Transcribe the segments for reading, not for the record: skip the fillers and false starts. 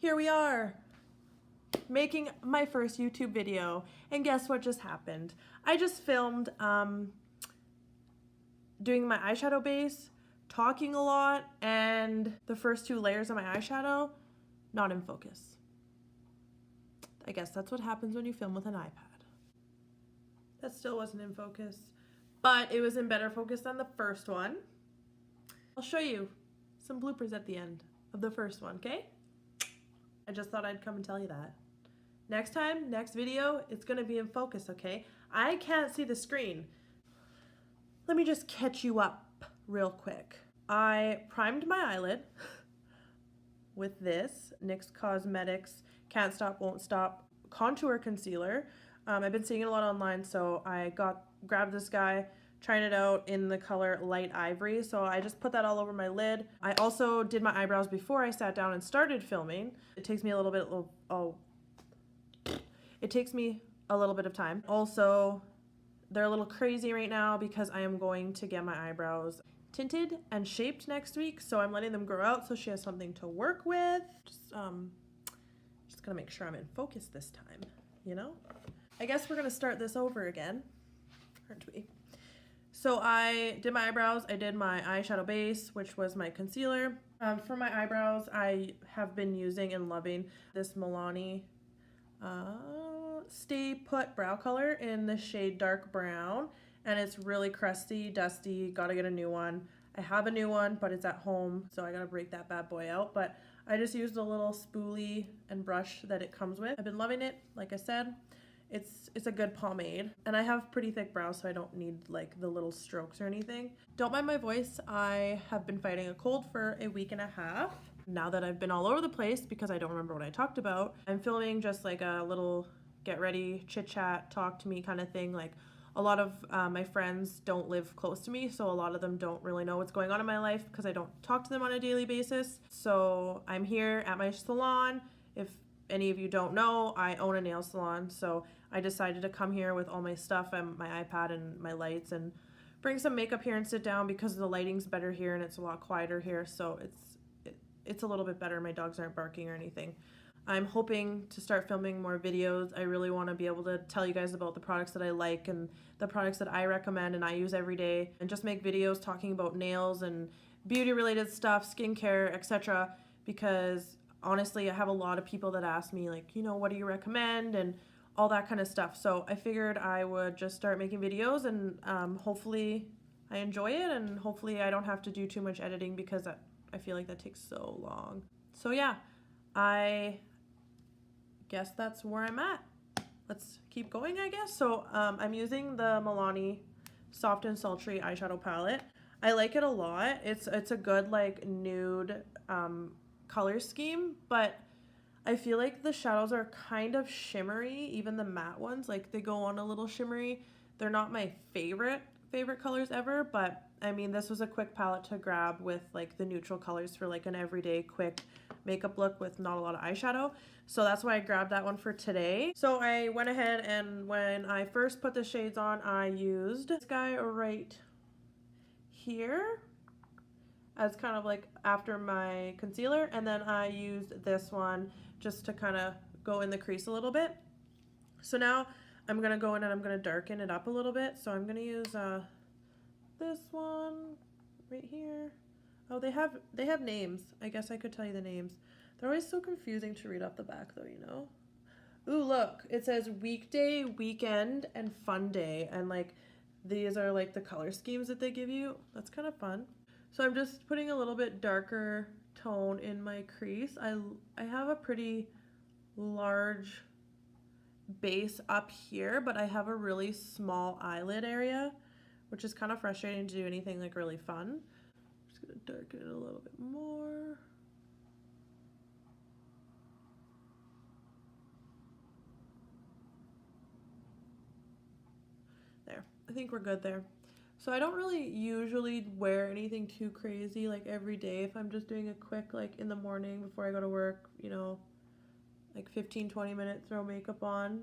Here we are, making my first YouTube video, and guess what just happened? I just filmed doing my eyeshadow base, talking a lot, and the first two layers of my eyeshadow not in focus. I guess that's what happens when you film with an iPad. That still wasn't in focus, but it was in better focus than the first one. I'll show you some bloopers at the end of the first one, okay? I just thought I'd come and tell you that. Next time, next video, it's gonna be in focus, okay? I can't see the screen. Let me just catch you up real quick. I primed my eyelid with this NYX Cosmetics Can't Stop, Won't Stop Contour Concealer. I've been seeing it a lot online, so I grabbed this guy, trying it out in the color Light Ivory. So I just put that all over my lid. I also did my eyebrows before I sat down and started filming. It takes me a little bit of time. Also, they're a little crazy right now because I am going to get my eyebrows tinted and shaped next week. So I'm letting them grow out so she has something to work with. Just gonna make sure I'm in focus this time, you know? I guess we're gonna start this over again, aren't we? So I did my eyebrows, I did my eyeshadow base, which was my concealer. For my eyebrows, I have been using and loving this Milani Stay Put brow color in the shade Dark Brown. And it's really crusty, dusty, gotta get a new one. I have a new one, but it's at home, so I gotta break that bad boy out. But I just used a little spoolie and brush that it comes with. I've been loving it, like I said. It's a good pomade, and I have pretty thick brows, so I don't need like the little strokes or anything. Don't mind my voice. I have been fighting a cold for a week and a half. Now that I've been all over the place because I don't remember what I talked about, I'm filming just like a little get ready, chit chat, talk to me kind of thing. Like a lot of my friends don't live close to me, so a lot of them don't really know what's going on in my life because I don't talk to them on a daily basis. So I'm here at my salon. If any of you don't know, I own a nail salon, so I decided to come here with all my stuff and my iPad and my lights and bring some makeup here and sit down because the lighting's better here and it's a lot quieter here, so it's a little bit better. My dogs aren't barking or anything. I'm hoping to start filming more videos. I really want to be able to tell you guys about the products that I like and the products that I recommend and I use every day, and just make videos talking about nails and beauty related stuff, skincare, etc. because honestly, I have a lot of people that ask me like, you know, what do you recommend and all that kind of stuff. So I figured I would just start making videos and hopefully I enjoy it, and hopefully I don't have to do too much editing because I feel like that takes so long. So yeah, I guess that's where I'm at. Let's keep going, I guess. So I'm using the Milani Soft and Sultry eyeshadow palette. I like it a lot. It's a good like nude color scheme, but I feel like the shadows are kind of shimmery, even the matte ones, like they go on a little shimmery. They're not my favorite colors ever, but I mean, this was a quick palette to grab with like the neutral colors for like an everyday quick makeup look with not a lot of eyeshadow. So that's why I grabbed that one for today. So I went ahead and when I first put the shades on, I used this guy right here as kind of like after my concealer, and then I used this one just to kind of go in the crease a little bit. So now I'm gonna go in and I'm gonna darken it up a little bit. So I'm gonna use this one right here. Oh, they have names. I guess I could tell you the names. They're always so confusing to read off the back though, you know? Ooh, look, it says weekday, weekend, and fun day, and like these are like the color schemes that they give you. That's kind of fun. So I'm just putting a little bit darker tone in my crease. I have a pretty large base up here, but I have a really small eyelid area, which is kind of frustrating to do anything like really fun. I'm just gonna darken it a little bit more. There, I think we're good there. So I don't really usually wear anything too crazy like every day. If I'm just doing a quick like in the morning before I go to work, you know, like 15-20 minute throw makeup on.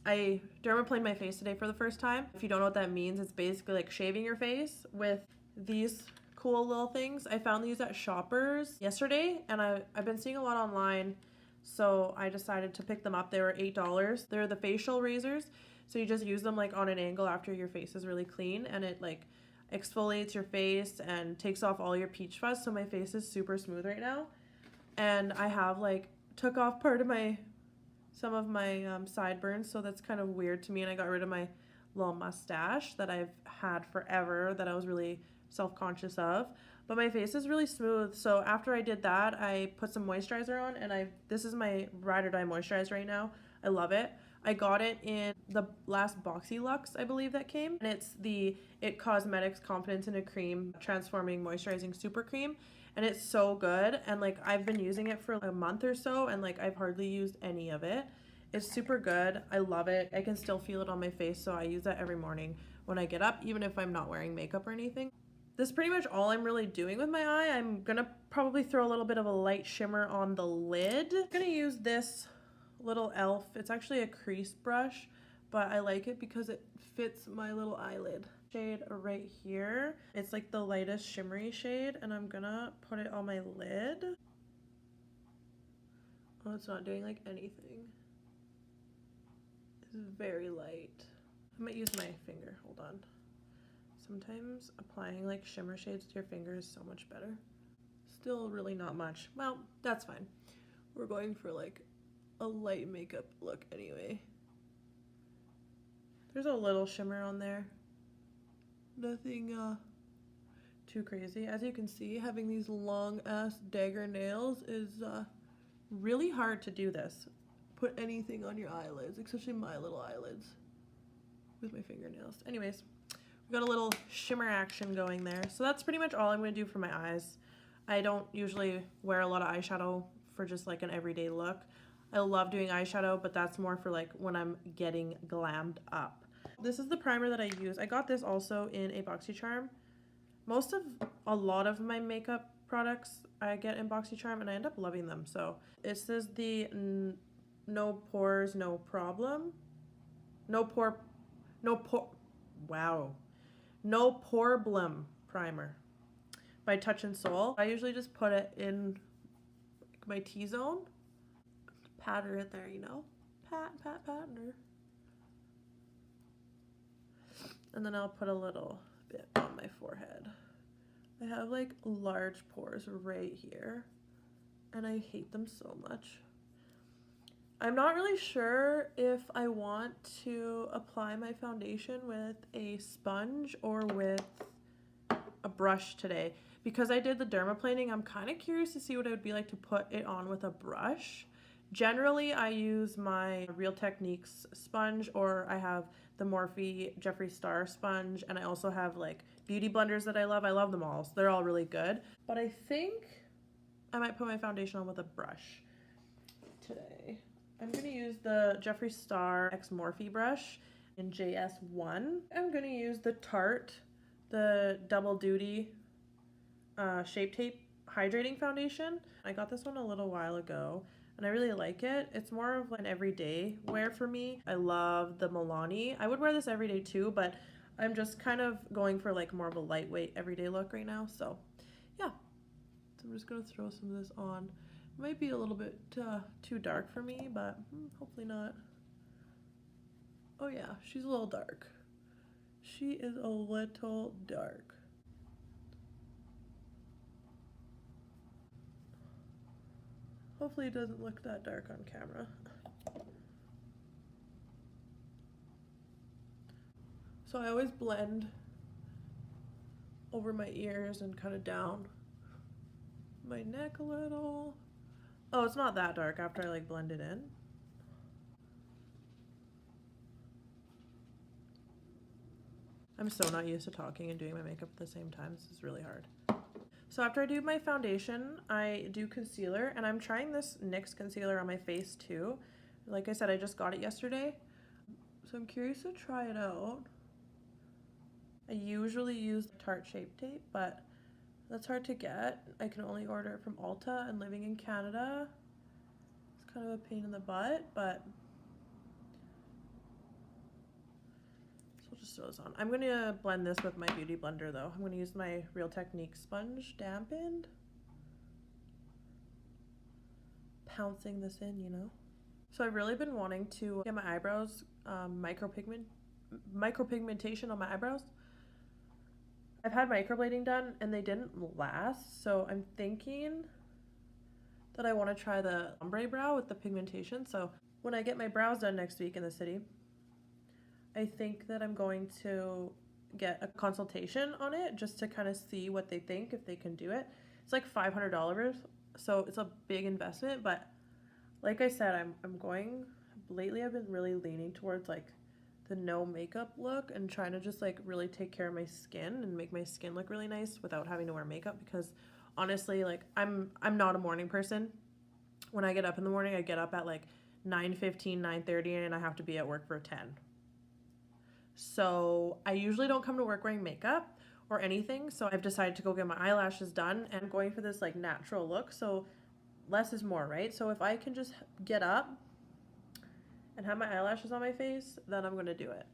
I dermaplaned my face today for the first time. If you don't know what that means, it's basically like shaving your face with these cool little things. I found these at Shoppers yesterday, and I've been seeing a lot online, so I decided to pick them up. They were $8. They're the facial razors, so you just use them like on an angle after your face is really clean, and it like exfoliates your face and takes off all your peach fuzz. So my face is super smooth right now, and I have like took off part of some of my sideburns, so that's kind of weird to me, and I got rid of my little mustache that I've had forever that I was really self-conscious of. But my face is really smooth, so after I did that, I put some moisturizer on, and this is my Ride or Die moisturizer right now. I love it. I got it in the last Boxy Luxe, I believe, that came, and it's the It Cosmetics Confidence in a Cream Transforming Moisturizing Super Cream, and it's so good. And like I've been using it for a month or so, and like I've hardly used any of it. It's super good. I love it. I can still feel it on my face, so I use that every morning when I get up, even if I'm not wearing makeup or anything. This is pretty much all I'm really doing with my eye. I'm gonna probably throw a little bit of a light shimmer on the lid. I'm gonna use this little e.l.f. It's actually a crease brush, but I like it because it fits my little eyelid. Shade right here. It's like the lightest shimmery shade, and I'm gonna put it on my lid. Oh, it's not doing like anything. This is very light. I might use my finger. Hold on. Sometimes applying like shimmer shades to your finger is so much better. Still really not much. Well, that's fine. We're going for like a light makeup look anyway. There's a little shimmer on there. Nothing too crazy. As you can see, having these long ass dagger nails is really hard to do this. Put anything on your eyelids, especially my little eyelids, with my fingernails. Anyways, we got a little shimmer action going there. So that's pretty much all I'm going to do for my eyes. I don't usually wear a lot of eyeshadow for just like an everyday look. I love doing eyeshadow, but that's more for like when I'm getting glammed up. This is the primer that I use. I got this also in a BoxyCharm. A lot of my makeup products I get in BoxyCharm, and I end up loving them. So it says the No Pores, No Problem. No Porblem primer by Touch in Soul. I usually just put it in my T-zone. Patter it there, you know? Patter. And then I'll put a little bit on my forehead. I have like large pores right here, and I hate them so much. I'm not really sure if I want to apply my foundation with a sponge or with a brush today. Because I did the dermaplaning, I'm kind of curious to see what it would be like to put it on with a brush. Generally, I use my Real Techniques sponge, or I have the Morphe Jeffree Star sponge, and I also have like beauty blenders that I love. I love them all, so they're all really good. But I think I might put my foundation on with a brush today. I'm going to use the Jeffree Star X Morphe brush in JS1. I'm going to use the Tarte, the Double Duty Shape Tape Hydrating Foundation. I got this one a little while ago, and I really like it. It's more of an everyday wear for me. I love the Milani. I would wear this every day too, but I'm just kind of going for like more of a lightweight everyday look right now. So yeah, so I'm just going to throw some of this on. It might be a little bit too dark for me, but hopefully not. Oh yeah, she's a little dark. She is a little dark. Hopefully it doesn't look that dark on camera. So I always blend over my ears and kind of down my neck a little. Oh, it's not that dark after I like blend it in. I'm so not used to talking and doing my makeup at the same time. This is really hard. So after I do my foundation, I do concealer, and I'm trying this NYX concealer on my face too. Like I said, I just got it yesterday, so I'm curious to try it out. I usually use the Tarte Shape Tape, but that's hard to get. I can only order it from Ulta, and living in Canada, it's kind of a pain in the butt, but so just throw this on. I'm gonna blend this with my beauty blender though. I'm gonna use my Real Technique sponge dampened. Pouncing this in, you know. So I've really been wanting to get my eyebrows micropigmentation on my eyebrows. I've had microblading done and they didn't last, so I'm thinking that I want to try the ombre brow with the pigmentation. So when I get my brows done next week in the city, I think that I'm going to get a consultation on it just to kind of see what they think, if they can do it. It's like $500, so it's a big investment, but like I said, I'm going, lately I've been really leaning towards like the no makeup look and trying to just like really take care of my skin and make my skin look really nice without having to wear makeup, because honestly, like I'm not a morning person. When I get up in the morning, I get up at like 9:15, 9:30, and I have to be at work for 10. So I usually don't come to work wearing makeup or anything, so I've decided to go get my eyelashes done, and I'm going for this like natural look, so less is more, right? So if I can just get up and have my eyelashes on my face, then I'm gonna do it.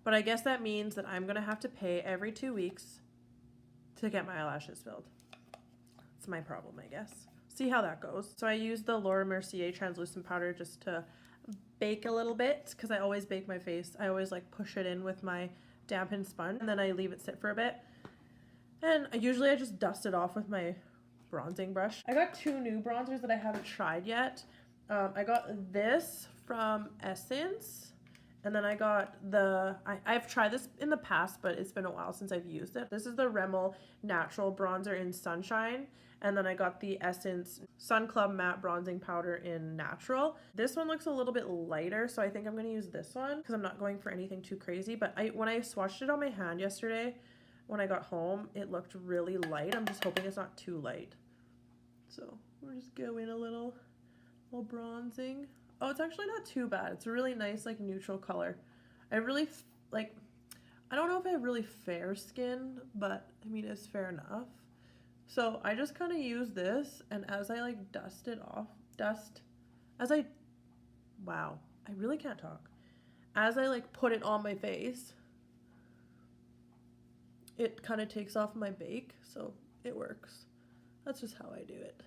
But I guess that means that I'm gonna have to pay every 2 weeks to get my eyelashes filled. It's my problem, I guess. See how that goes. So I use the Laura Mercier translucent powder just to bake a little bit, because I always bake my face. I always like push it in with my dampened sponge and then I leave it sit for a bit. And usually I just dust it off with my bronzing brush. I got 2 new bronzers that I haven't tried yet. I got this from Essence, and then I got I've tried this in the past, but it's been a while since I've used it. This is the Rimmel Natural Bronzer in Sunshine, and then I got the Essence Sun Club Matte Bronzing Powder in Natural. This one looks a little bit lighter, so I think I'm gonna use this one because I'm not going for anything too crazy, but when I swatched it on my hand yesterday, when I got home, it looked really light. I'm just hoping it's not too light. So we're just going a little bronzing. Oh, it's actually not too bad. It's a really nice like neutral color. I really like, I don't know if I have really fair skin, but I mean it's fair enough. So I just kind of use this, and as I like dust it off, wow, I really can't talk. As I like put it on my face, it kind of takes off my bake, so it works. That's just how I do it.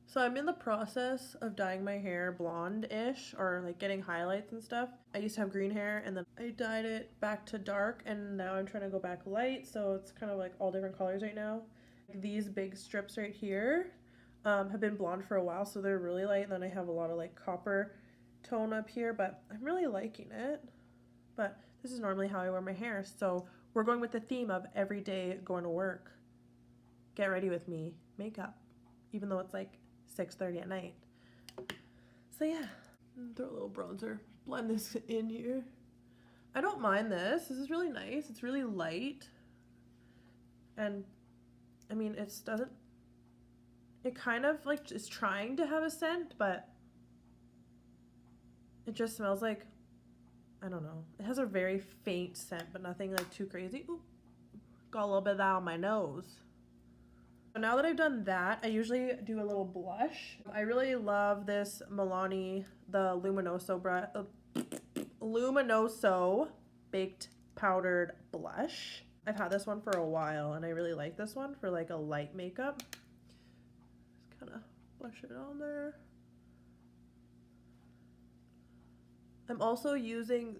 So I'm in the process of dyeing my hair blonde-ish, or like getting highlights and stuff. I used to have green hair, and then I dyed it back to dark, and now I'm trying to go back light, so it's kind of like all different colors right now. These big strips right here have been blonde for a while, so they're really light, and then I have a lot of like copper tone up here, but I'm really liking it. But this is normally how I wear my hair, so we're going with the theme of every day going to work. Get ready with me, makeup, even though it's like 6:30 at night. So yeah, throw a little bronzer, blend this in here. I don't mind this. This is really nice. It's really light. And I mean, it kind of like is trying to have a scent, but it just smells like, I don't know. It has a very faint scent, but nothing like too crazy. Ooh, got a little bit of that on my nose. So now that I've done that, I usually do a little blush. I really love this Milani, the Luminoso Baked Powdered Blush. I've had this one for a while, and I really like this one for like a light makeup. Just kind of blush it on there. I'm also using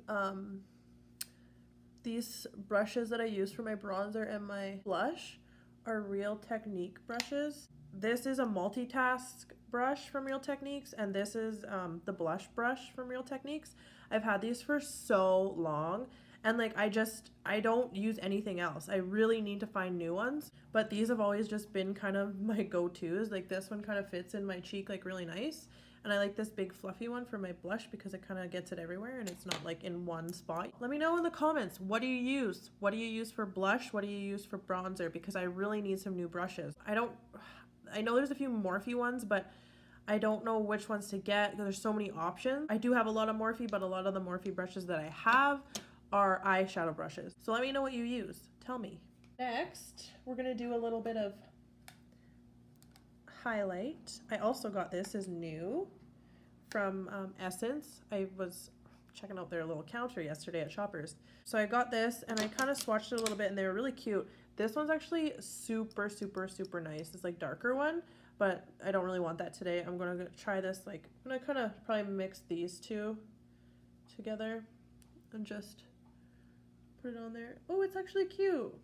these brushes that I use for my bronzer and my blush are Real Technique brushes. This is a multitask brush from Real Techniques, and this is the blush brush from Real Techniques. I've had these for so long, and like I don't use anything else. I really need to find new ones, but these have always just been kind of my go-tos. Like this one kind of fits in my cheek like really nice, and I like this big fluffy one for my blush because it kind of gets it everywhere and it's not like in one spot. Let me know in the comments, what do you use? What do you use for blush? What do you use for bronzer? Because I really need some new brushes. I know there's a few Morphe ones, but I don't know which ones to get because there's so many options. I do have a lot of Morphe, but a lot of the Morphe brushes that I have are eyeshadow brushes. So let me know what you use. Tell me. Next, we're gonna do a little bit of highlight. I also got this as new from Essence. I was checking out their little counter yesterday at Shoppers. So I got this and I kind of swatched it a little bit and they were really cute. This one's actually super, super, super nice. It's like darker one, but I don't really want that today. I'm going to try this, like, I'm going to kind of probably mix these two together and just put it on there. Oh, it's actually cute.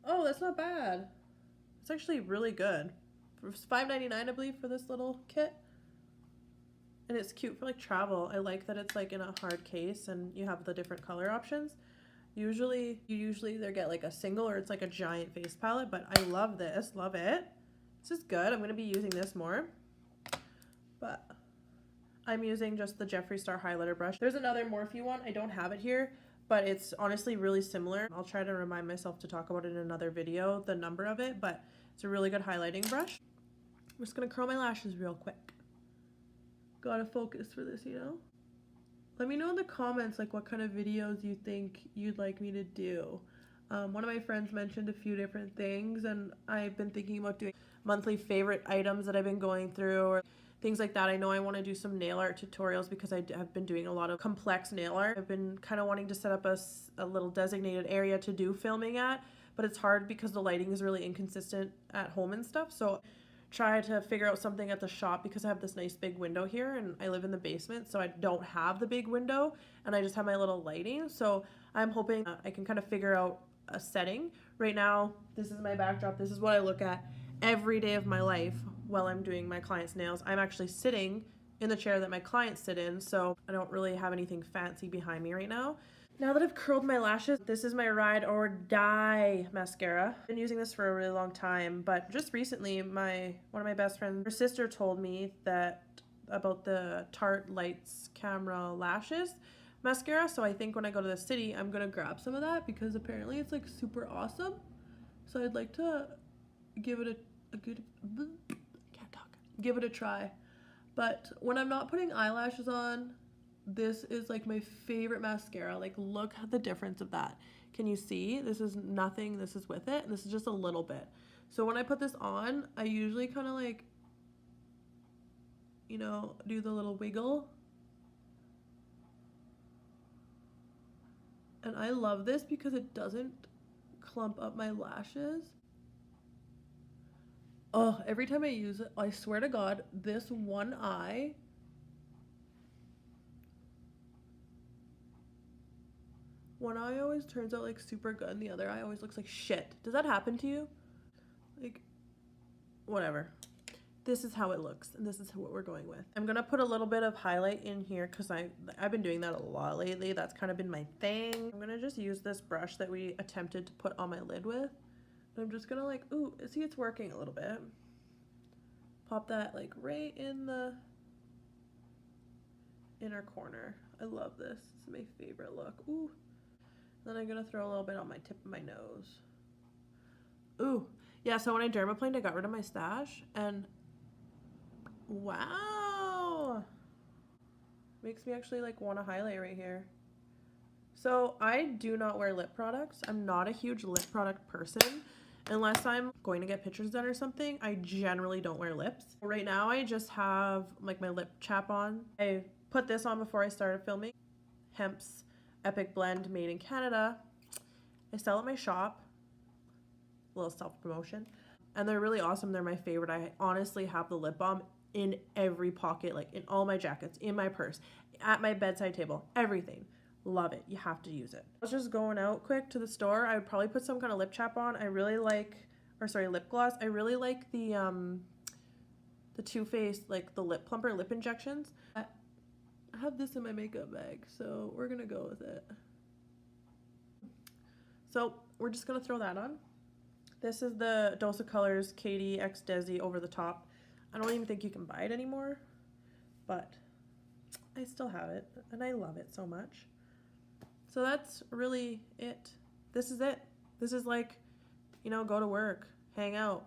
Oh, that's not bad. It's actually really good. It's $5.99, I believe, for this little kit. And it's cute for like travel. I like that it's like in a hard case and you have the different color options. Usually they get like a single or it's like a giant face palette, but I love this, love it. This is good. I'm going to be using this more. But I'm using just the Jeffree Star highlighter brush. There's another Morphe one. I don't have it here, but it's honestly really similar. I'll try to remind myself to talk about it in another video, the number of it, but it's a really good highlighting brush. I'm just going to curl my lashes real quick. Gotta focus for this, you know? Let me know in the comments like what kind of videos you think you'd like me to do. One of my friends mentioned a few different things and I've been thinking about doing monthly favorite items that I've been going through or things like that. I know I want to do some nail art tutorials because I have been doing a lot of complex nail art. I've been kind of wanting to set up a little designated area to do filming at, but it's hard because the lighting is really inconsistent at home and stuff. So try to figure out something at the shop because I have this nice big window here and I live in the basement, so I don't have the big window and I just have my little lighting. So I'm hoping I can kind of figure out a setting. Right now, this is my backdrop. This is what I look at every day of my life while I'm doing my clients' nails. I'm actually sitting in the chair that my clients sit in, so I don't really have anything fancy behind me right now. Now that I've curled my lashes, this is my Ride or Die mascara. I've been using this for a really long time, but just recently, one of my best friends, her sister told me about the Tarte Lights Camera Lashes mascara, so I think when I go to the city, I'm gonna grab some of that because apparently it's like super awesome. So I'd like to give it give it a try. But when I'm not putting eyelashes on, this is like my favorite mascara. Like, look at the difference of that. Can you see? This is nothing. This is with it. And this is just a little bit. So when I put this on, I usually kind of like, you know, do the little wiggle. And I love this because it doesn't clump up my lashes. Oh, every time I use it, I swear to God, this one eye always turns out like super good and the other eye always looks like shit. Does that happen to you? Like, whatever. This is how it looks and this is what we're going with. I'm gonna put a little bit of highlight in here because I've been doing that a lot lately. That's kind of been my thing. I'm gonna just use this brush that we attempted to put on my lid with. And I'm just gonna like, ooh, see, it's working a little bit. Pop that like right in the inner corner. I love this. It's my favorite look. Ooh. Then I'm gonna throw a little bit on my tip of my nose. Ooh. Yeah, so when I dermaplaned, I got rid of my stash and wow. Makes me actually like want to highlight right here. So I do not wear lip products. I'm not a huge lip product person. Unless I'm going to get pictures done or something, I generally don't wear lips. Right now I just have like my lip chap on. I put this on before I started filming. Hemp's Epic Blend made in Canada. I sell at my shop. A little self-promotion. And they're really awesome. They're my favorite. I honestly have the lip balm in every pocket, like in all my jackets, in my purse, at my bedside table, everything. Love it. You have to use it. I was just going out quick to the store. I would probably put some kind of lip chap on. I really like, lip gloss. I really like the Too Faced, like the lip plumper lip injections. I have this in my makeup bag, so we're gonna go with it. So we're just gonna throw that on. This is the Dose of Colors Katie X Desi Over the Top. I don't even think you can buy it anymore, but I still have it and I love it so much. So that's really it. This is it. This is like, you know, go to work, hang out,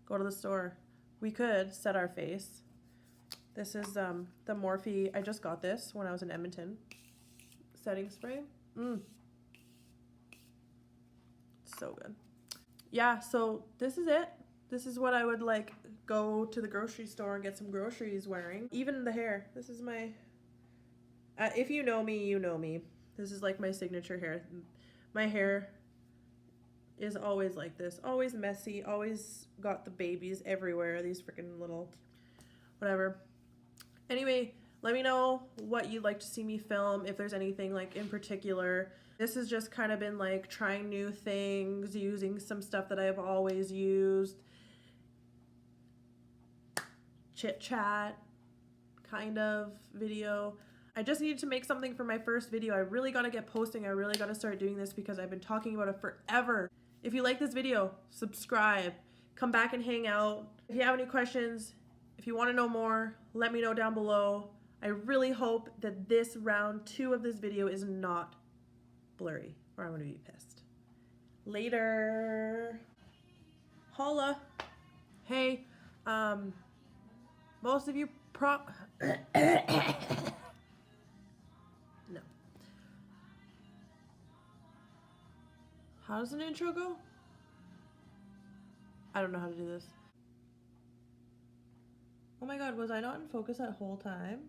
go to the store. We could set our face. This is the Morphe. I just got this when I was in Edmonton. Setting spray. So good. Yeah, so this is it. This is what I would like go to the grocery store and get some groceries wearing. Even the hair. This is my If you know me, you know me. This is like my signature hair. My hair is always like this. Always messy. Always got the babies everywhere. These freaking little... whatever. Anyway, let me know what you'd like to see me film, if there's anything like in particular. This has just kind of been like trying new things, using some stuff that I've always used. Chit chat kind of video. I just needed to make something for my first video. I really got to get posting. I really got to start doing this because I've been talking about it forever. If you like this video, subscribe. Come back and hang out. If you have any questions, if you want to know more, let me know down below. I really hope that this round 2 of this video is not blurry, or I'm going to be pissed. Later. Holla. Hey, most of you no. How does an intro go? I don't know how to do this. Oh my god, was I not in focus that whole time?